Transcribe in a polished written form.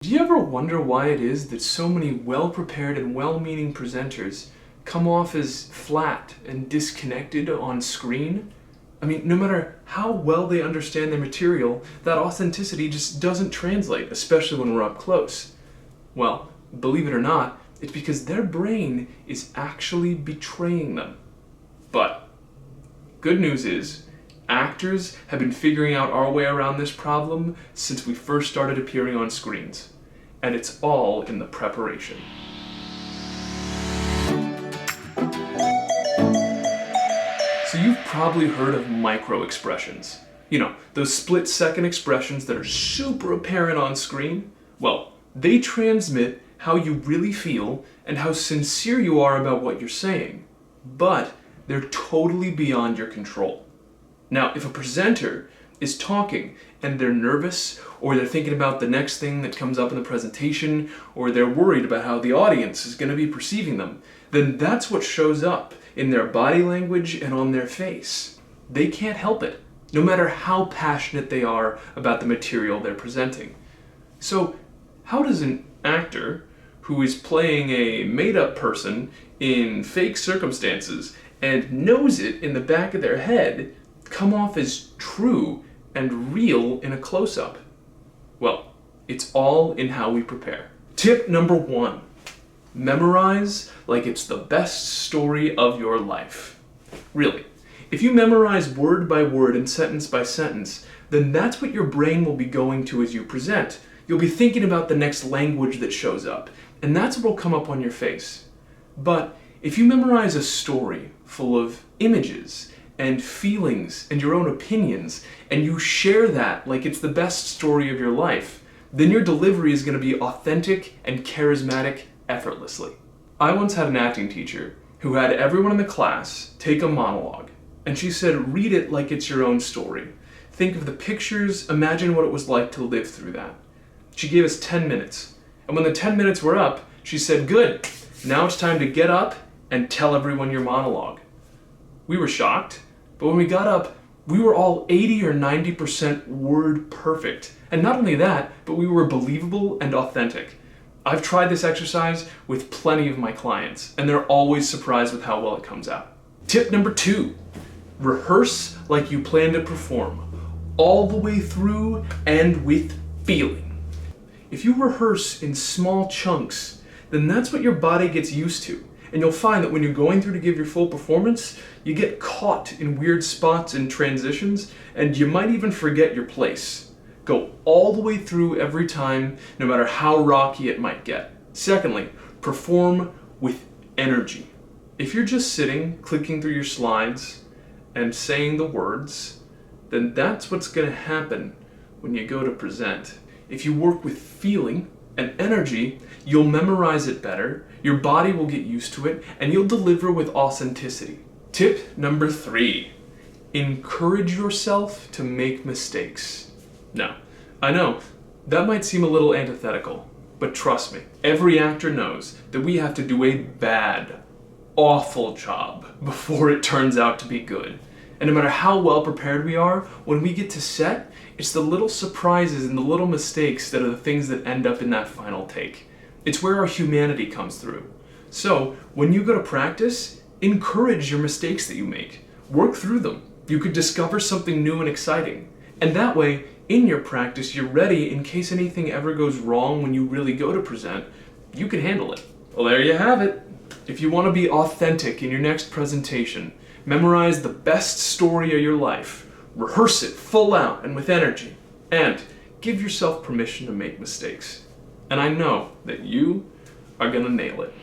Do you ever wonder why it is that so many well-prepared and well-meaning presenters come off as flat and disconnected on screen? I mean, no matter how well they understand their material, that authenticity just doesn't translate, especially when we're up close. Well, believe it or not, it's because their brain is actually betraying them. But good news is, actors have been figuring out our way around this problem since we first started appearing on screens. And it's all in the preparation. So you've probably heard of micro expressions. You know, those split-second expressions that are super apparent on screen? Well, they transmit how you really feel and how sincere you are about what you're saying. But they're totally beyond your control. Now, if a presenter is talking and they're nervous, or they're thinking about the next thing that comes up in the presentation, or they're worried about how the audience is going to be perceiving them, then that's what shows up in their body language and on their face. They can't help it, no matter how passionate they are about the material they're presenting. So, how does an actor who is playing a made-up person in fake circumstances and knows it in the back of their head come off as true and real in a close-up? Well, it's all in how we prepare. Tip number 1, memorize like it's the best story of your life. Really, if you memorize word by word and sentence by sentence, then that's what your brain will be going to as you present. You'll be thinking about the next language that shows up, and that's what will come up on your face. But if you memorize a story full of images and feelings and your own opinions, and you share that like it's the best story of your life, then your delivery is going to be authentic and charismatic effortlessly. I once had an acting teacher who had everyone in the class take a monologue, and she said, read it like it's your own story. Think of the pictures, imagine what it was like to live through that. She gave us 10 minutes, and when the 10 minutes were up, she said, good, now it's time to get up and tell everyone your monologue. We were shocked. But when we got up, we were all 80 or 90% word perfect. And not only that, but we were believable and authentic. I've tried this exercise with plenty of my clients, and they're always surprised with how well it comes out. Tip number 2, rehearse like you plan to perform, all the way through and with feeling. If you rehearse in small chunks, then that's what your body gets used to. And you'll find that when you're going through to give your full performance, you get caught in weird spots and transitions, and you might even forget your place. Go all the way through every time, no matter how rocky it might get. Secondly, perform with energy. If you're just sitting, clicking through your slides, and saying the words, then that's what's going to happen when you go to present. If you work with feeling and energy, you'll memorize it better, your body will get used to it, and you'll deliver with authenticity. Tip number 3, encourage yourself to make mistakes. Now, I know, that might seem a little antithetical, but trust me, every actor knows that we have to do a bad, awful job before it turns out to be good. And no matter how well prepared we are, when we get to set, it's the little surprises and the little mistakes that are the things that end up in that final take. It's where our humanity comes through. So, when you go to practice, encourage your mistakes that you make. Work through them. You could discover something new and exciting. And that way, in your practice, you're ready in case anything ever goes wrong when you really go to present. You can handle it. Well, there you have it. If you want to be authentic in your next presentation, memorize the best story of your life, rehearse it full out and with energy, and give yourself permission to make mistakes. And I know that you are gonna nail it.